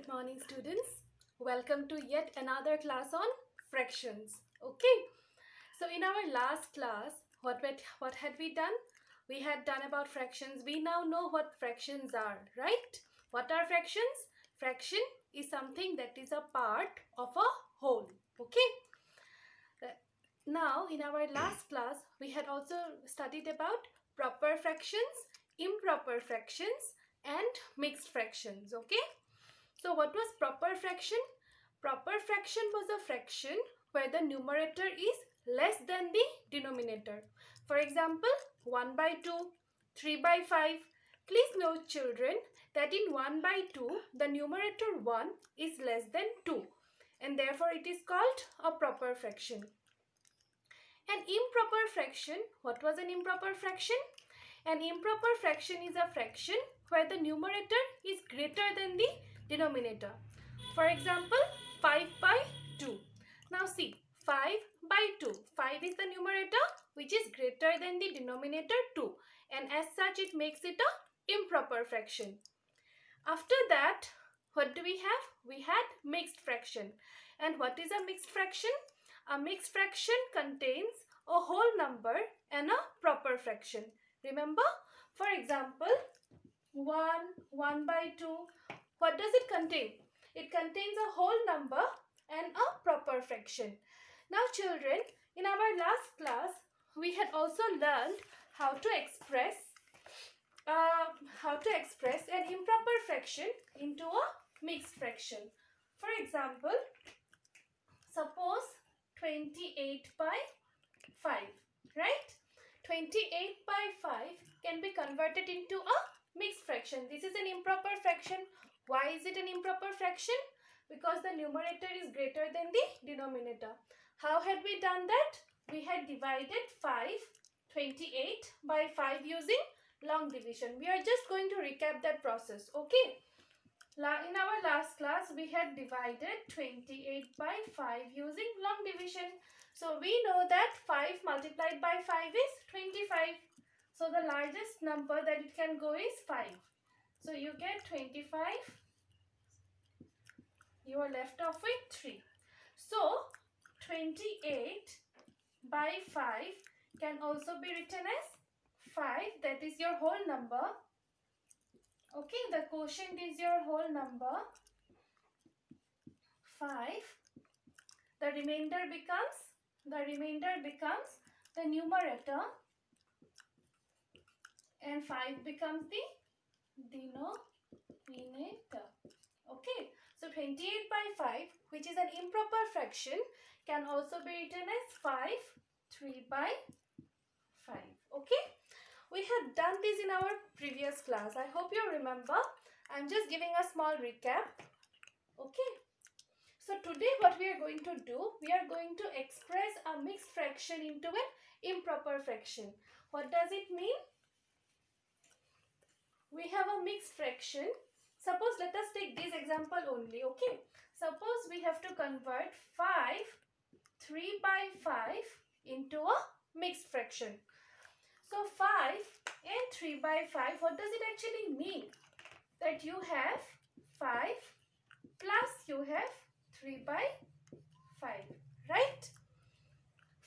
Good morning, students. Welcome to yet another class on fractions. Okay. So in our last class, what had we done? We had done about fractions. We now know what fractions are, right? What are fractions? Fraction is something that is a part of a whole. Okay. Now in our last class, we had also studied about proper fractions, improper fractions, and mixed fractions. Okay. So what was proper fraction? Proper fraction was a fraction where the numerator is less than the denominator. For example, 1 by 2, 3 by 5. Please note, children, that in 1 by 2, the numerator 1 is less than 2, and therefore it is called a proper fraction. An improper fraction, what was an improper fraction? An improper fraction is a fraction where the numerator is greater than the denominator. For example, 5 by 2. Now see, 5 by 2. 5 is the numerator which is greater than the denominator 2, and as such it makes it a improper fraction. After that, what do we have? We had mixed fraction. And what is a mixed fraction? A mixed fraction contains a whole number and a proper fraction. Remember, for example, 1 by 2. What does it contain? It contains a whole number and a proper fraction. Now children, in our last class, we had also learned how to express an improper fraction into a mixed fraction. For example, suppose 28 by 5, right? 28 by 5 can be converted into a mixed fraction. This is an improper fraction. Why is it an improper fraction? Because the numerator is greater than the denominator. How had we done that? We had divided 28 by 5 using long division. We are just going to recap that process, okay? In our last class, we had divided 28 by 5 using long division. So we know that 5 multiplied by 5 is 25. So the largest number that it can go is 5. So you get 25. You are left off with 3. So 28 by 5 can also be written as 5. That is your whole number. Okay, the quotient is your whole number. 5. The remainder becomes the numerator, and 5 becomes the denominator. Okay, so 28 by 5, which is an improper fraction, can also be written as 3 by 5. Okay, we have done this in our previous class. I hope you remember. I'm just giving a small recap. Okay, so today what we are going to do, we are going to express a mixed fraction into an improper fraction. What does it mean? We have a mixed fraction. Suppose, let us take this example only, okay? Suppose we have to convert 3 by 5 into a mixed fraction. So 5 and 3 by 5, what does it actually mean? That you have 5 plus you have 3 by 5, right?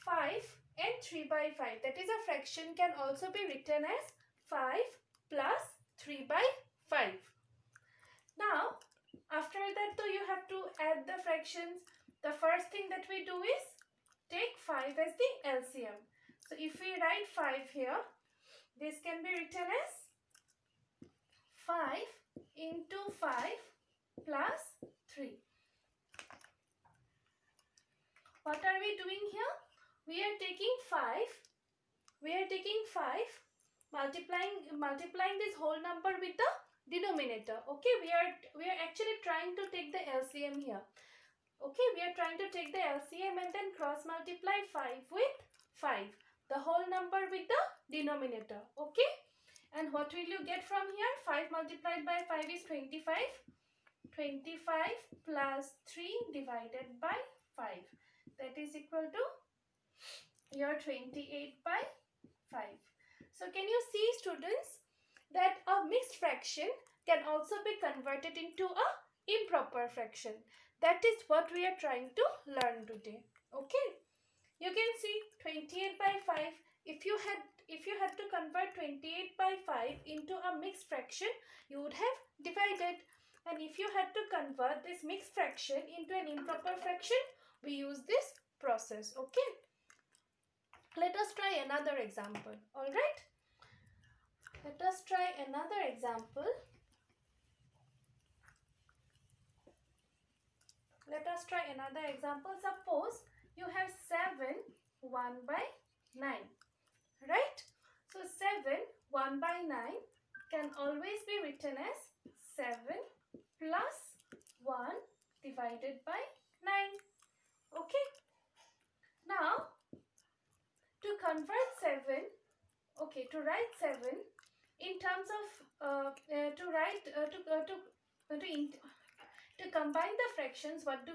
5 and 3 by 5, that is a fraction, can also be written as 5 plus 3 by 5. Now, after that though, you have to add the fractions. The first thing that we do is take 5 as the LCM. So if we write 5 here, this can be written as 5 into 5 plus 3. What are we doing here? We are taking 5, multiplying this whole number with the denominator. Okay, we are actually trying to take the LCM here. Okay, we are trying to take the LCM and then cross multiply 5 with 5. The whole number with the denominator. Okay, and what will you get from here? 5 multiplied by 5 is 25. 25 plus 3 divided by 5. That is equal to your 28 by 5. So can you see, students, that a mixed fraction can also be converted into a improper fraction. That is what we are trying to learn today. Okay, you can see 28 by 5. If you had to convert 28 by 5 into a mixed fraction, you would have divided. And if you had to convert this mixed fraction into an improper fraction, we use this process. Okay, let us try another example. All right, let us try another example. Let us try another example. Suppose you have 7 1 by 9, right? So 7 1 by 9 can always be written as 7 plus 1 divided by 9. Okay. Now to convert 7, okay, to write 7 in terms of to combine the fractions, what do?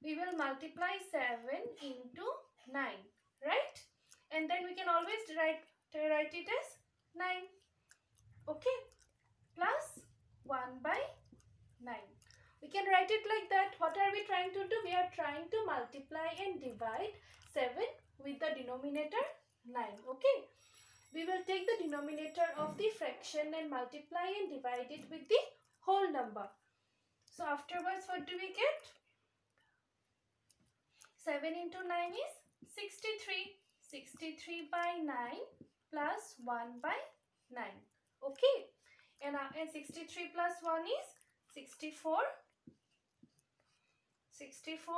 We will multiply 7 into 9, right? And then we can always write it as 9. Okay, plus 1 by 9. We can write it like that. What are we trying to do? We are trying to multiply and divide 7 with the denominator 9. Okay, we will take the denominator of the fraction and multiply and divide it with the whole number. So afterwards, what do we get? 7 into 9 is 63. 63 by 9 plus 1 by 9. Okay. And 63 plus 1 is 64. 64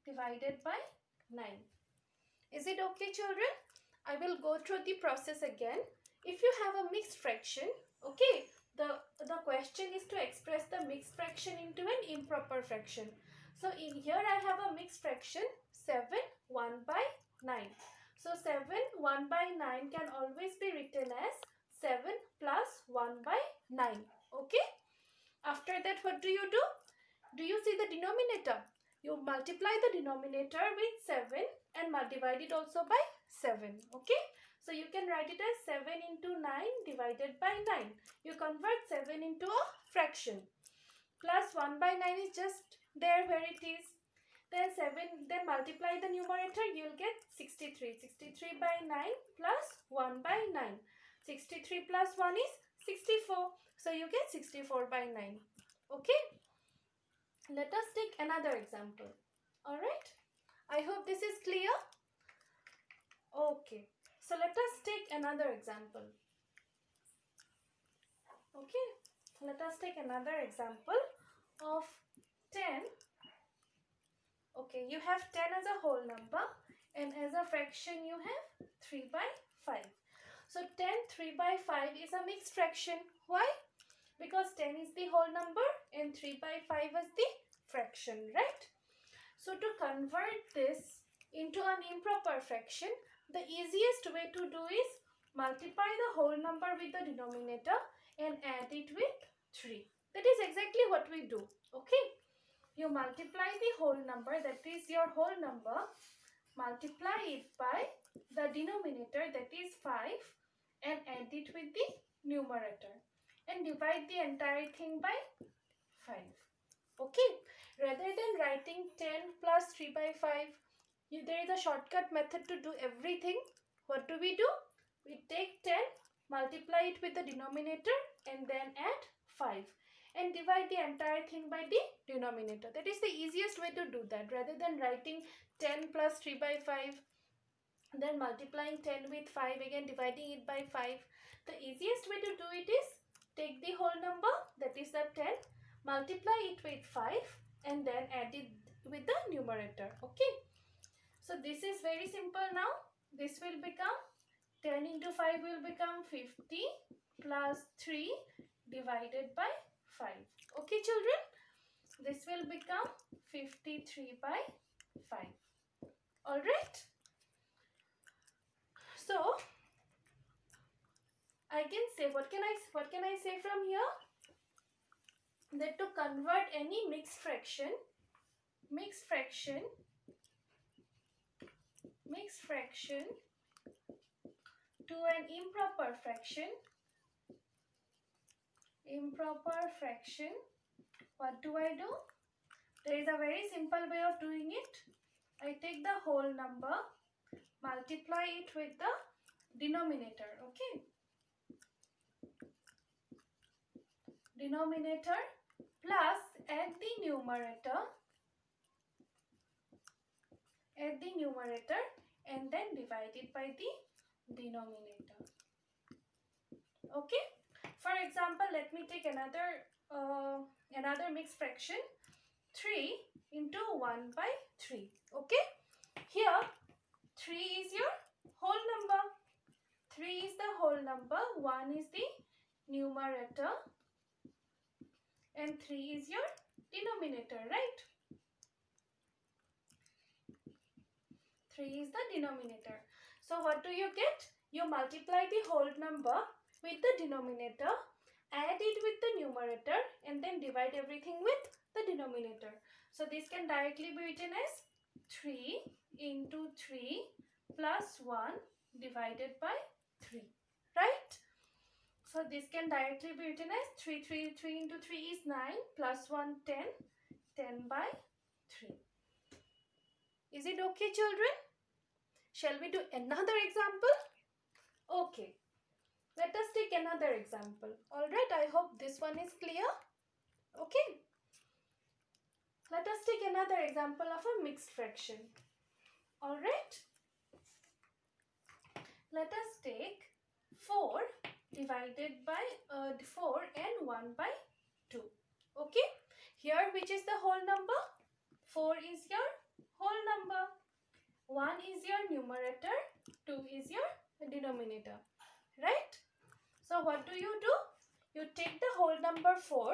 divided by 9. Is it okay, children? I will go through the process again. If you have a mixed fraction, okay, the question is to express the mixed fraction into an improper fraction. So in here I have a mixed fraction 7 1 by 9. So 7 1 by 9 can always be written as 7 plus 1 by 9. Okay. After that, what do? Do you see the denominator? You multiply the denominator with 7 and divide it also by 7. Okay. So you can write it as 7 into 9 divided by 9. You convert 7 into a fraction. Plus 1 by 9 is just there where it is. Then multiply the numerator, you will get 63. 63 by 9 plus 1 by 9. 63 plus 1 is 64. So you get 64 by 9. Okay. Let us take another example. Alright. I hope this is clear. Okay. So let us take another example. Okay. Let us take another example of 10. Okay. You have 10 as a whole number and as a fraction you have 3 by 5. So 10 3 by 5 is a mixed fraction. Why? Because 10 is the whole number and 3 by 5 is the fraction, right? So to convert this into an improper fraction, the easiest way to do is multiply the whole number with the denominator and add it with 3. That is exactly what we do. Okay? You multiply the whole number, that is your whole number, multiply it by the denominator, that is 5, and add it with the numerator. And divide the entire thing by 5. Okay? Rather than writing 10 plus 3 by 5, there is a shortcut method to do everything. What do? We take 10, multiply it with the denominator and then add 5. And divide the entire thing by the denominator. That is the easiest way to do that. Rather than writing 10 plus 3 by 5, then multiplying 10 with 5, again dividing it by 5. The easiest way to do it is take the whole number, that is the 10, multiply it with 5 and then add it with the numerator. Okay. So this is very simple now. This will become 10 into 5 will become 50 plus 3 divided by 5. Okay, children. This will become 53 by 5. Alright. So I can say, what can I say from here? That to convert any mixed fraction to an improper fraction, What do? There is a very simple way of doing it. I take the whole number, multiply it with the denominator, okay? Denominator plus add the numerator and then divide it by the denominator. Okay? For example, let me take another mixed fraction, 3 into 1 by 3. Okay? Here 3 is your whole number. 3 is the whole number, 1 is the numerator and 3 is your denominator, right? 3 is the denominator. So what do you get? You multiply the whole number with the denominator, add it with the numerator and then divide everything with the denominator. So this can directly be written as 3 into 3 plus 1 divided by 3, right? So this can directly be written as 3 into 3 is 9 plus 1 10, 10 by 3. Is it okay, children? Shall we do another example? Okay. Let us take another example. Alright, I hope this one is clear. Okay. Let us take another example of a mixed fraction. Alright. Let us take 4 divided by 4 and 1 by 2. Okay. Here which is the whole number? 4 is your whole number. 1 is your numerator, 2 is your denominator, right? So what do? You take the whole number 4,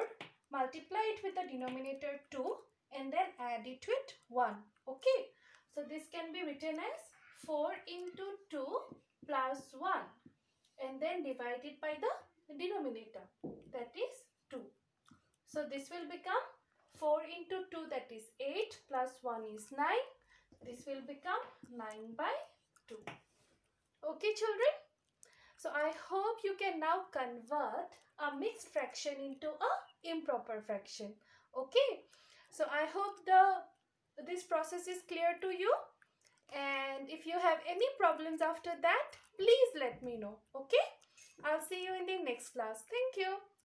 multiply it with the denominator 2 and then add it with 1, okay? So this can be written as 4 into 2 plus 1 and then divide it by the denominator, that is 2. So this will become 4 into 2, that is 8 plus 1 is 9. This will become 9 by 2. Okay, children? So I hope you can now convert a mixed fraction into a improper fraction. Okay? So I hope this process is clear to you. And if you have any problems after that, please let me know. Okay? I'll see you in the next class. Thank you.